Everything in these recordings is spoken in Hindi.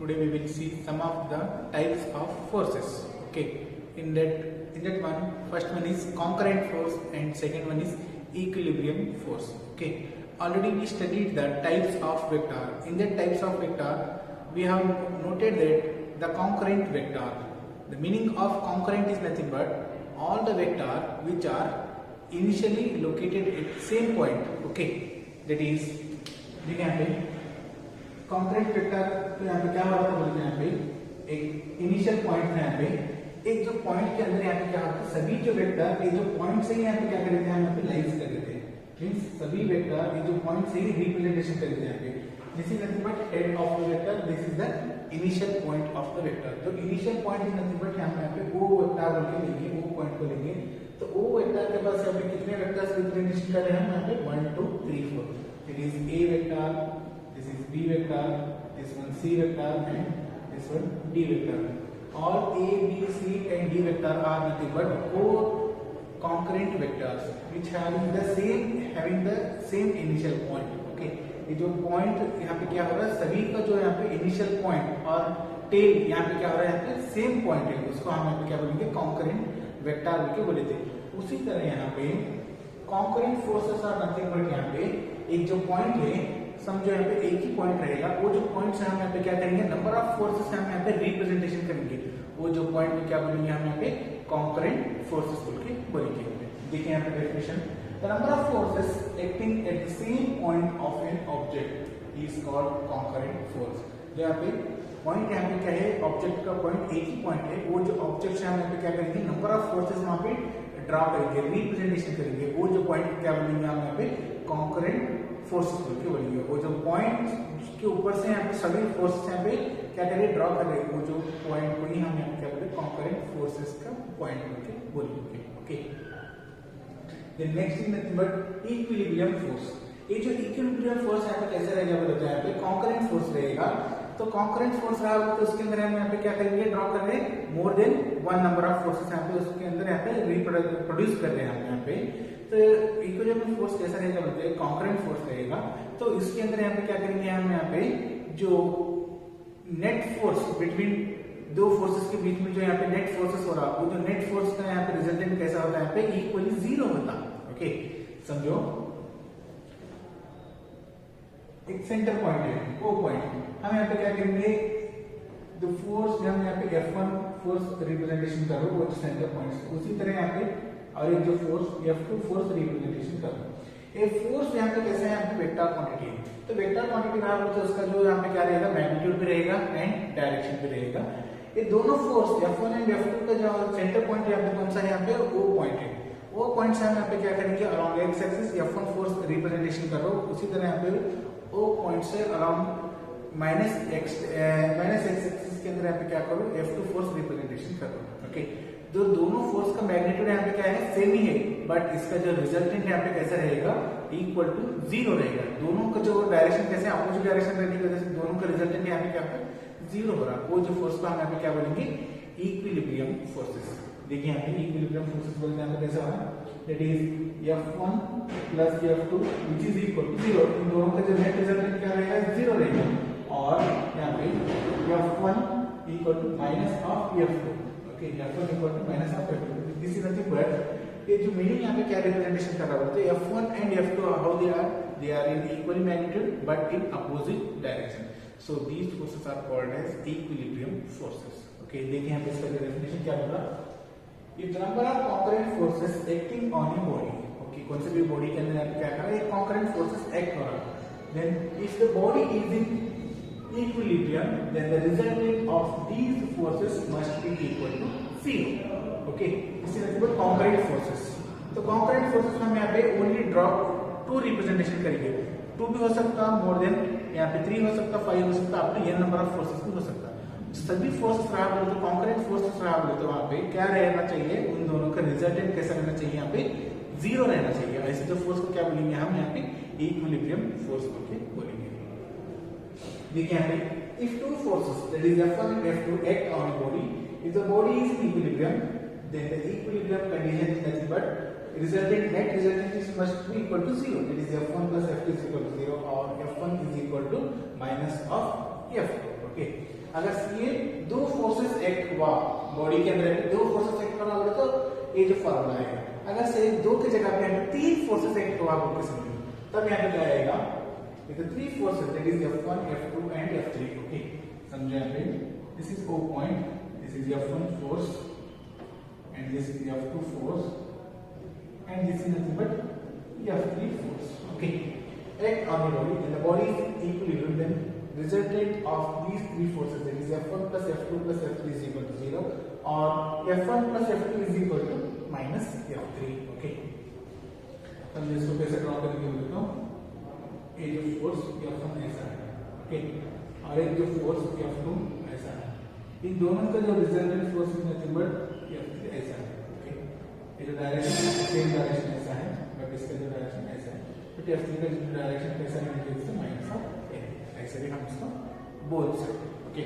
today we will see some of the types of forces. Okay, in that one, first one is concurrent force and second one is equilibrium force. Okay, already we studied the types of vector. In that types of vector, we have noted that the concurrent vector. The meaning of concurrent is nothing but all the vector which are initially located at same point. Okay, that is देखिए यहाँ पे कॉन्करेंट वेक्टर तो यहाँ पे क्या हो रहा था बोलते हैं यहाँ पे एक इनिशियल पॉइंट है यहाँ पे एक जो पॉइंट के अंदर यहाँ पे क्या होता है सभी जो वेक्टर ये जो पॉइंट से ही यहाँ पे क्या कर देते हैं यहाँ पे लाइंस कर देते हैं मींस सभी वेक्टर ये जो पॉइंट से ही रिप्रेजेंटेशन कर देते हैं यहाँ पे this is nothing but head of the vector this is the initial point of the vector तो initial point is nothing but यहाँ पे ओ वेक्टर बोल के लेंगे ओ पॉइंट को लेंगे तो ओ वेक्टर के पास यहाँ पे कितने वेक्टर्स रिप्रेजेंटेशन कर रहे हैं हम यहाँ पे 1 2 3 4 it is a vector, this is b vector, this one c vector and this one d vector. All a, b, c and d vector are nothing but four concurrent vectors which having the same initial point. Okay, ये जो point यहाँ पे क्या हो रहा है सभी का जो यहाँ पे initial point और tail यहाँ पे क्या हो रहा है यहाँ पे same point है उसको हम यहाँ पे क्या बोलेंगे concurrent vector बोल के बोले थे। उसी तरह यहाँ पे concurrent forces are nothing but यहाँ पे एक जो पॉइंट है समझो यहाँ पे एक ही पॉइंट रहेगा वो जो पॉइंट से हम यहाँ पे क्या करेंगे नंबर ऑफ फोर्सेस हम यहाँ पे रिप्रेजेंटेशन करेंगे वो जो पॉइंट में क्या बोलेंगे हम यहाँ पे कॉन्करेंट फोर्सेस बोल के बोलेंगे। देखिए यहाँ पे definition the number of forces acting at the same point of an object is called concurrent force. जो यहाँ पे पॉइंट यहाँ पे क्या है ऑब्जेक्ट का पॉइंट एक ही पॉइंट है वो जो ऑब्जेक्ट से हम यहाँ पे क्या करेंगे नंबर ऑफ फोर्सेस वहाँ पे ड्रा करेंगे रिप्रेजेंटेशन करेंगे वो जो पॉइंट क्या बोलेंगे हम यहाँ पे कॉन्करेंट फोर्सेस बोल के बोलेंगे वो जो पॉइंट के ऊपर से यहाँ पे सभी फोर्सेस यहाँ पे क्या करें ड्रॉ कर रहे हैं वो जो पॉइंट को ही हम यहाँ पे क्या बोलते हैं कॉन्करेंट फोर्सेस का पॉइंट बोल के बोलेंगे। Okay, then next is nothing but equilibrium force. ये जो इक्विलिब्रियम फोर्स यहाँ पे कैसे रहेगा बोलते हैं यहाँ पे कॉन्करेंट फोर्स रहेगा तो कॉन्करेंट फोर्स रहा तो उसके अंदर हम यहाँ पे क्या करेंगे ड्रॉ कर रहे हैं more than one number of forces यहाँ पे उसके अंदर यहाँ पे रिप्रोड्यूस कर रहे हैं हम यहाँ पे तो इक्विलिब्रियम फोर्स कैसा रहेगा बोलते हैं कॉन्करेंट फोर्स रहेगा तो इसके अंदर यहाँ पे क्या करेंगे हम यहाँ पे जो नेट फोर्स बिटवीन दो फोर्सेस के बीच में जो यहाँ पे नेट फोर्सेस हो रहा वो जो नेट फोर्स का यहाँ पे रिजल्टेंट कैसा होता है यहाँ पे इक्वली जीरो होता। ओके, समझो एक सेंटर पॉइंट है वो पॉइंट हम यहाँ पे क्या करेंगे द फोर्स हम यहाँ पे F1 फोर्स रिप्रेजेंटेशन करो वो सेंटर पॉइंट उसी तरह यहाँ पे और एक जो फोर्स F2 फोर्स रिप्रेजेंटेशन करो ये फोर्स यहाँ पे कैसे है यहाँ पे वेक्टर क्वांटिटी है तो वेक्टर क्वांटिटी रहा तो उसका जो यहाँ पे क्या रहेगा मैग्नीट्यूड भी रहेगा एंड डायरेक्शन भी रहेगा। ये दोनों फोर्स F1 एंड F2 का जो सेंटर पॉइंट यहाँ पे कौन सा है यहाँ पे वो पॉइंट है वो पॉइंट से हम यहाँ पे क्या करेंगे along x axis F1 force representation करो उसी तरह यहाँ पे ओ पॉइंट से अराउंड माइनस एक्स एक्सिस के अंदर यहाँ पे क्या करो F2 फोर्स रिप्रेजेंटेशन करो। ओके, जो दोनों फोर्स का मैग्नीट्यूड यहाँ पे क्या है सेम ही है बट इसका जो रिजल्टेंट यहाँ पे कैसा रहेगा इक्वल टू जीरो रहेगा। दोनों का जो डायरेक्शन कैसे अपोजिट डायरेक्शन रहने की वजह से दोनों का रिजल्टेंट यहाँ पे क्या पे जीरो हो रहा वो जो फोर्स को हम यहाँ पे क्या बोलेंगे इक्विलिब्रियम फोर्सेस। देखिए यहाँ पे इक्विलिब्रियम फोर्सेस बोलते हैं यहाँ पे कैसा हो रहा that is F1 plus F2 which is equal to zero इन दोनों का जो नेट रिजल्टेंट क्या रहेगा जीरो रहेगा और यहाँ पे F1 equal to minus of F2। Okay, F1 equal to minus of F2 this is nothing but ये जो मीनिंग यहाँ पे क्या रिप्रेजेंटेशन कर रहा है F1 and F2 how they are in equal magnitude but in opposite direction so these forces are called as equilibrium forces। okay, देखिए यहाँ पे इसका डेफिनेशन क्या होगा if the number of concurrent forces acting on a body okay कौन से भी बॉडी के अंदर क्या कर रहा है concurrent forces act हो रहा then if the body is in equilibrium then the resultant of these forces must be equal to zero। okay, इसी तरह से concurrent forces तो concurrent forces हम यहाँ पे only draw टू रिप्रेजेंटेशन करेंगे 2 भी हो सकता मोर देन यहाँ पे 3 हो सकता 5 हो सकता up to n number of forces भी हो सकता सभी फोर्सेस रहा बोले तो कॉन्करेंट फोर्सेस रहा बोले तो वहां पे क्या रहना चाहिए उन दोनों का रिजल्टेंट कैसा रहना चाहिए यहाँ पे जीरो रहना चाहिए। ऐसे जो फोर्स को क्या बोलेंगे हम यहाँ पे इक्विलिब्रियम फोर्स बोल बोलेंगे। देखिए यहाँ पे if two forces that is F1 and F2 act on a body if the body is in equilibrium then the equilibrium condition is nothing but net resultant is must be equal to zero that is F1 plus F2 is equal to zero or F1 is equal to minus of F2। okay, अगर ये दो फोर्सेस एक्ट हुआ बॉडी के अंदर, दो फोर्सेस एक्ट करना बोले तो ये जो फॉर्मूला है, अगर से दो की जगह पे तीन फोर्सेस एक्ट हुआ बोल के समझो, तब यहाँ पे क्या आएगा, ये तो three forces that is F1, F2 and F3. Okay, समझो यहाँ पे this is O point, this is F1 force and this is F2 force and this is nothing but F3 force. Okay, act on the body and the body is equilibrium, then resultant of these three forces, that is F1 plus F2 plus F3 is equal to 0 or F1 plus F2 is equal to minus F3. Okay, अब इसको कैसे ड्रॉ करेंगे बोलते हो, ये जो फोर्स F1 ऐसा है, ओके, और एक जो फोर्स F2 ऐसा है, इन दोनों का जो resultant force is nothing but F3 ऐसा है. ओके, ये जो डायरेक्शन सेम डायरेक्शन ऐसा है, बट इसका जो डायरेक्शन ऐसा है, तो F3 का जो डायरेक्शन कैसा है, इससे माइनस ऑफ a, ऐसे भी हम इसको बोल सकते हैं. Okay,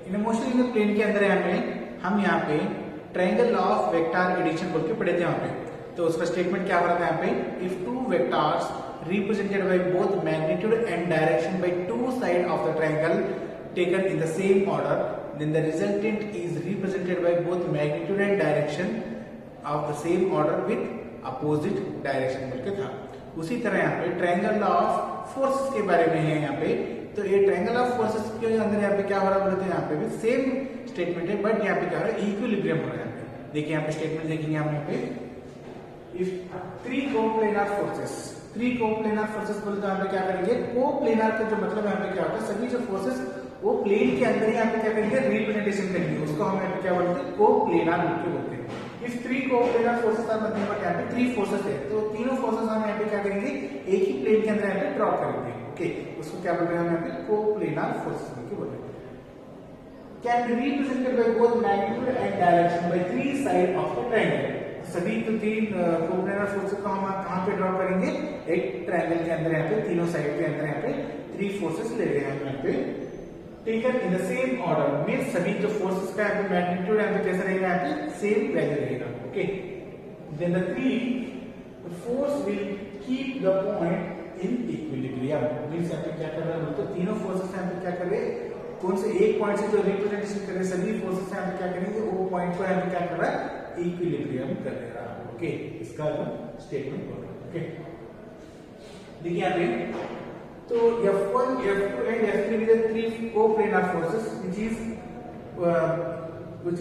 in motion in the plane के अंदर हम यहाँ पे ट्रायंगल ऑफ वेक्टर एडिशन बोल के पढ़े थे. यहाँ पे तो उसका स्टेटमेंट क्या हो रहा था, यहाँ पे if two vectors represented by both magnitude and direction by two sides of the triangle taken in the same order, then the resultant is represented by both magnitude and direction of the same order with opposite direction बोल के था. उसी तरह यहाँ पे ट्रायंगल ऑफ फोर्सेस के बारे में है यहाँ पे. तो ये ट्रायंगल ऑफ फोर्सेस के अंदर यहाँ पे क्या हो रहा है बोलते हैं, यहाँ पे भी सेम स्टेटमेंट है, बट यहाँ पे क्या हो रहा है, इक्विलिब्रियम हो रहा है. यहाँ पे देखिए, यहाँ पे स्टेटमेंट देखेंगे हम यहाँ पे, if three coplanar forces, three coplanar forces बोले तो यहाँ पे क्या करेंगे, कोप्लेनर का जो मतलब यहाँ पे क्या होता है, सभी जो फोर्सेस वो प्लेन के अंदर ही यहाँ पे क्या करेंगे, रिप्रेजेंटेशन करेंगे, उसको हम यहाँ पे क्या बोलते हैं, कोप्लेनर बोलते हैं. If three coplanar forces are nothing but यहाँ पे थ्री फोर्सेस है, तो तीनों फोर्सेस हम यहाँ पे क्या करेंगे, एक ही प्लेन के अंदर यहाँ पे ड्रॉ करेंगे. ओके, उसको क्या बोल रहे हैं हम यहाँ पे, कोप्लेनर फोर्सेस बोल रहे हैं. Can be represented by both magnitude and direction by three side of the triangle. सभी तो तीन कोप्लेनर फोर्सेस को हम कहाँ पे ड्रॉ करेंगे, एक ट्रायंगल के अंदर, यहाँ पे तीनों साइड के अंदर यहाँ पे थ्री फोर्सेस ले रहे हैं यहाँ पे, taken in the same order. Mean सभी जो फोर्सेस का यहाँ पे मैग्नीट्यूड यहाँ पे कैसा रहेगा, यहाँ पे सेम वैल्यू रहेगा. Okay, then the three force will keep the point in equilibrium. Means यहाँ पे क्या कर रहा है, तो तीनों फोर्सेस यहाँ पे क्या कर रहे हैं, कौन से एक पॉइंट से जो रिप्रेजेंटेशन कर रहे हैं, सभी फोर्सेस यहाँ पे क्या करेंगे, वो पॉइंट को यहाँ पे क्या कर रहा है, इक्विलिब्रियम कर रहा है. ओके, इसका स्टेटमेंट हो रहा है. ओके, देखिए यहाँ पे, तो F1, F2 and F3 are the three coplanar forces which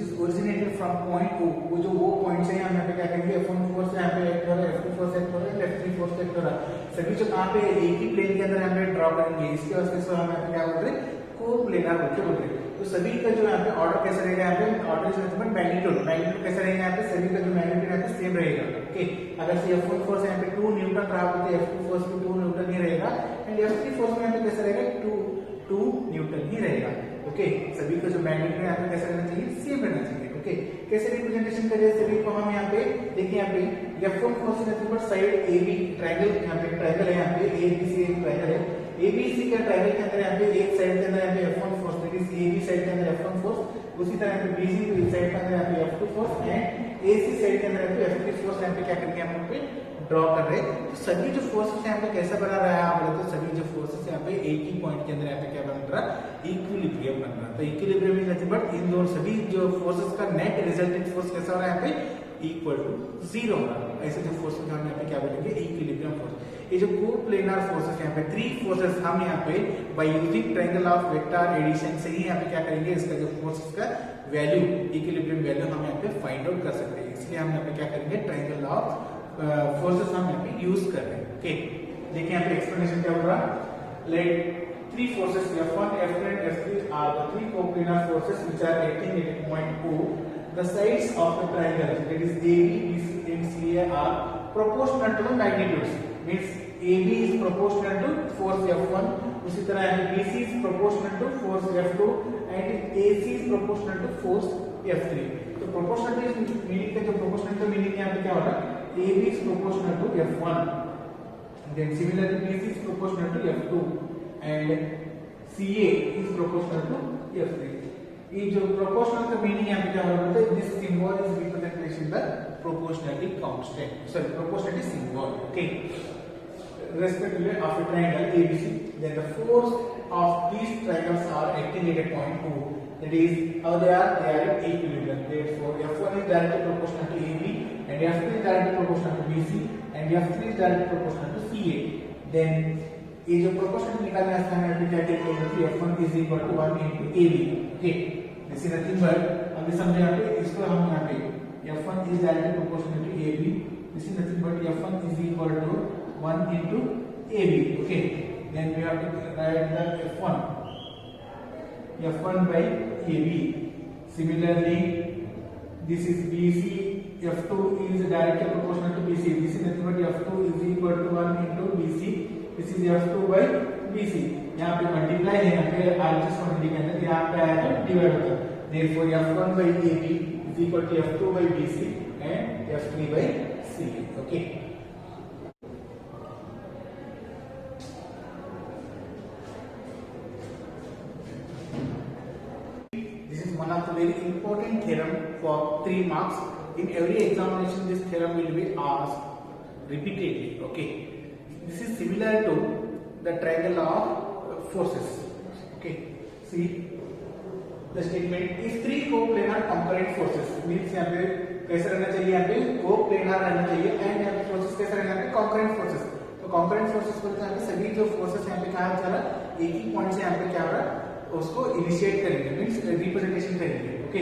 is originated from point O. वो जो वो पॉइंट्स हैं, हम यहाँ पे क्या करेंगे, F1 फोर्स यहाँ पे एक्ट हो रहा है, F2 फोर्स एक्ट हो रहा है, F3 फोर्स एक्ट हो रहा है, सभी जो यहाँ पे एक ही प्लेन के अंदर हम ड्रॉ करेंगे. इसके वजह से हम यहाँ पे क्या बोल रहे हैं, कोप्लेनर बोल रहे हैं. तो सभी का जो यहाँ पे ऑर्डर कैसा रहेगा, यहाँ पे order is nothing but magnitude. Magnitude कैसा रहेगा, यहाँ पे सभी का जो मैग्नीट्यूड यहाँ पे सेम रहेगा. ओके, अगर से F1 फोर्स यहाँ पे 2 न्यूटन रहा तो F2 फोर्स भी 2 न्यूटन ही रहेगा, एंड F3 फोर्स में यहाँ पे कैसा रहेगा, 2 न्यूटन ही रहेगा. ओके, सभी का जो मैग्नीट्यूड यहाँ पे कैसा रहना चाहिए, सेम रहना चाहिए. ओके, कैसे रिप्रेजेंटेशन करें सभी को, हम यहाँ पे देखिए, यहाँ पे F1 force nothing but side AB triangle, यहाँ पे ट्रायंगल है, यहाँ पे ABC एक ट्रायंगल है, ABC का ट्रायंगल के अंदर यहाँ पे एक साइड के अंदर यहाँ पे F1 force, that is AB side के अंदर F1 फोर्स, उसी तरह यहाँ पे BC को इस साइड के अंदर यहाँ पे F2 force and AC side के अंदर यहाँ पे F3 फोर्स यहाँ पे क्या करेंगे, हम पे ड्रॉ कर रहे हैं. तो सभी जो फोर्सेस यहाँ पे कैसा बना रहा है, आप बोले तो सभी जो फोर्सेस यहाँ पे एक ही पॉइंट के अंदर यहाँ पे क्या बन रहा है, इक्विलिब्रियम बन रहा है. तो equilibrium is nothing but in दोनों सभी जो फोर्सेस का नेट रिजल्टेंट फोर्स कैसा हो रहा है, यहाँ पे इक्वल टू 0 हो रहा है. ऐसे जो फोर्सेस हम यहाँ पे क्या बोलेंगे, इक्विलिब्रियम फोर्स. ये जो कोप्लेनर फोर्सेस यहाँ पे थ्री फोर्सेस, हम यहाँ पे by using triangle of vector addition से ही यहाँ पे क्या करेंगे, इसका जो फोर्सेस का वैल्यू, इक्विलिब्रियम वैल्यू हम यहाँ पे फाइंड आउट कर सकते हैं. इसलिए हम यहाँ पे क्या करेंगे, ट्रायंगल ऑफ फोर्सेस हम यहाँ पे यूज कर रहे हैं. ओके, देखिए यहाँ पे एक्सप्लेनेशन क्या हो रहा है, late three forces F1, F2 and F3 are the three coplanar forces which are acting at a point O. The sides of the triangle, that is AB, BC and CA, are proportional to the magnitudes. Means AB is proportional to force F1, उसी तरह BC is proportional to force F2 and AC is proportional to force F3. तो proportionality meaning का जो proportional का meaning यहाँ पे क्या हो रहा है, AB is proportional to F1, then similarly BC is proportional to F2 and CA is proportional to F3. ये जो proportional का meaning यहाँ पे क्या हो रहा है, this symbol is representation the proportionality constant, sorry, proportionality symbol. Okay, respectively of a triangle ABC, then the force of these triangles are acting at a point O. That is how they are in equilibrium. Therefore F1 is directly proportional to AB and F2 is directly proportional to BC and F3 is directly proportional to CA. Then ये जो proportionality निकालना है इसका हम क्या कहते हैं F1 is equal to 1 into AB. Okay, this is nothing but अभी समझे यहाँ पे इसको हम यहाँ पे F1 is directly proportional to AB. This is nothing but F1 is equal to 1 into AB. Okay, then we have to write the F1 by AB. Similarly, this is BC. F2 is directly proportional to BC. This is nothing but F2 is equal to 1 into BC. This is F2 by BC. यहाँ पे मल्टीप्लाई है, यहाँ पे RHS क्वांटिटी के अंदर यहाँ पे आया तो डिवाइड होता है. Therefore F1 by AB is equal to F2 by BC and F3 by CA. Okay. One of the very important theorem for 3 marks. In every examination this theorem will be asked repeatedly. Okay, this is similar to the triangle of forces. Okay, see the statement if 3 coplanar concurrent forces means यहाँ पे कैसा रहना चाहिए, यहाँ पे coplanar रहना चाहिए and यहाँ पे forces कैसा रहना है, concurrent forces. तो concurrent forces को यहाँ पे सभी जो forces यहाँ पे कहाँ जा रहा है, एक ही पॉइंट से यहाँ पे क्या हो रहा है उसको इनिशिएट करेंगे, मींस रिप्रेजेंटेशन करेंगे. Okay,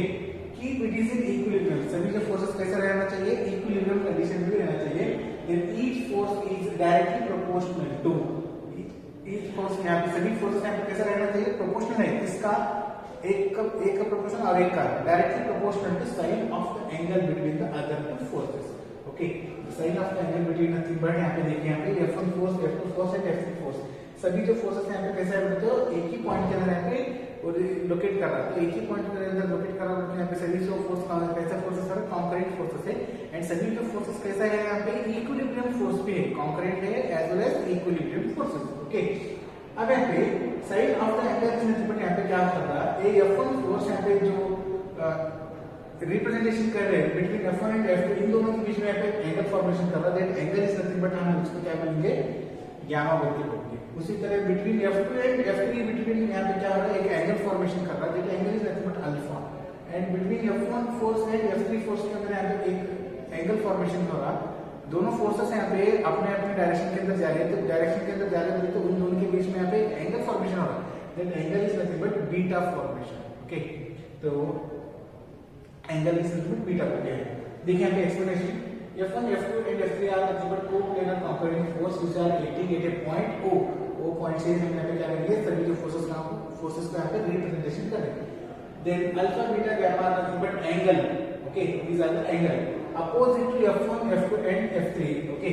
keep it is in equilibrium. सभी जो फोर्सेस कैसा रहना चाहिए, इक्विलिब्रियम कंडीशन में रहना चाहिए. Then each force is directly proportional to each force. यहाँ पे सभी फोर्सेस यहाँ पे कैसा रहना चाहिए, प्रोपोर्शनल है. इसका एक का प्रोपोर्शन और एक का directly proportional to sine of the angle between the other two forces. Okay, sine of the angle between nothing but यहाँ पे देखिए, यहाँ पे F1 force, F2 force and F3 force. सभी जो फोर्सेस यहाँ पे कैसा है तो एक ही पॉइंट के अंदर यहाँ पे लोकेट कर रहा है. तो एक ही पॉइंट के अंदर लोकेट कर रहा है. यहाँ पे सभी जो फोर्स कैसा फोर्सेस है, कॉन्करेंट फोर्सेस है. एंड सभी जो फोर्सेस कैसा है, यहाँ पे इक्विलिब्रियम फोर्स भी है, कॉन्करेंट है as well as equilibrium forces. Okay, अब यहाँ पे sine of the angle but यहाँ पे क्या कर रहा है, ये F1 फोर्स यहाँ पे जो रिप्रेजेंटेशन कर रहे हैं बिटवीन F1 एंड F2, इन दोनों के बीच में यहाँ पे एंगल फॉर्मेशन कर रहा है. That angle is nothing but हम उसको क्या बोलेंगे, गामा बोल के बोलेंगे. उसी तरह between F2 and F3 between यहाँ पे क्या हो रहा है, एक एंगल फॉर्मेशन कर रहा है. That angle is nothing but alpha. And between F1 force and F3 force के अंदर यहाँ पे एक एंगल फॉर्मेशन हो रहा है. दोनों फोर्सेस यहाँ पे अपने अपने डायरेक्शन के अंदर जा रहे हैं. तो डायरेक्शन के अंदर जा रहे हैं तो उन दोनों के बीच में यहाँ पे एंगल फॉर्मेशन हो रहा है. That angle is nothing but beta formation. Okay, तो angle is nothing but beta हो गया. देखिए यहाँ पे explanation. F1, F2 and F3 are nothing but coplanar concurrent force which are acting at a point O. O point से हम यहाँ पे क्या करेंगे, सभी जो फोर्सेस को यहाँ पे रिप्रेजेंटेशन करेंगे. Then alpha, beta, gamma are nothing but angle. Okay, these are the angle opposite to F1, F2 and F3. Okay,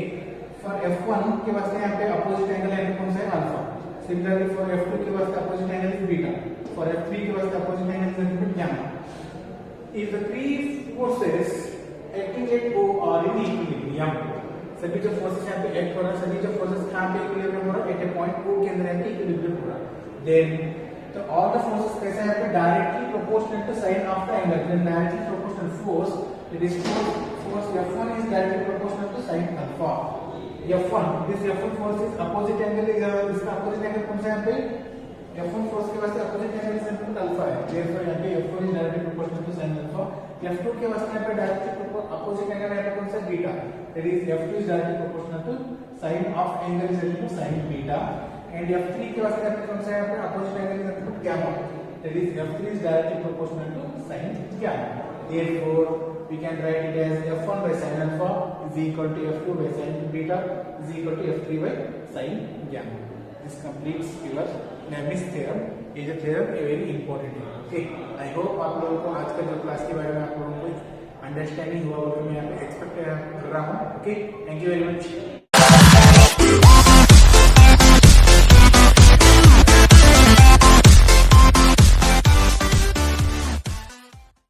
for F1 के वास्ते यहाँ पे opposite angle है कौन सा है, alpha. Similarly for F2 के वास्ते opposite angle is beta. For F3 के वास्ते opposite angle is nothing but gamma. If the three forces acting at O are in equilibrium, सभी जो फोर्सेस यहाँ पे एक्ट हो रहा है, सभी जो फोर्सेस यहाँ पे इक्विलिब्रियम हो रहा है, एट ए पॉइंट O के अंदर यहाँ पे इक्विलिब्रियम हो रहा है. देन तो ऑल द फोर्सेस कैसा है, यहाँ पे directly proportional to sine of the angle. Then directly proportional force, it is force F1 is directly proportional to sin alpha. F1, this F1 force is opposite angle, इसका opposite angle कौन सा है यहाँ पे, F1 फोर्स के वास्ते opposite angle is nothing but alpha है. Therefore यहाँ पे F1 is directly proportional to sin alpha. F2 के वास्ते यहाँ पे डायरेक्टली opposite angle यहाँ पे कौन सा, beta. That is F2 is directly proportional to sin of angle is equal to sin beta. And F3 के वास्ते यहाँ पे कौन सा है, यहाँ पे opposite angle is equal to gamma. That is F3 is directly proportional to sin gamma. Therefore we can write it as F1 by sin alpha is equal to F2 by sin beta is equal to F3 by sin gamma. This completes your Leibniz theorem. ये जो theorem है very important है. Okay, I hope आप लोगों को आज का जो क्लास के बारे में आप लोगों को अंडरस्टैंडिंग हुआ और मैं यहाँ पे एक्सपेक्ट कर रहा हूँ. Okay, thank you very much.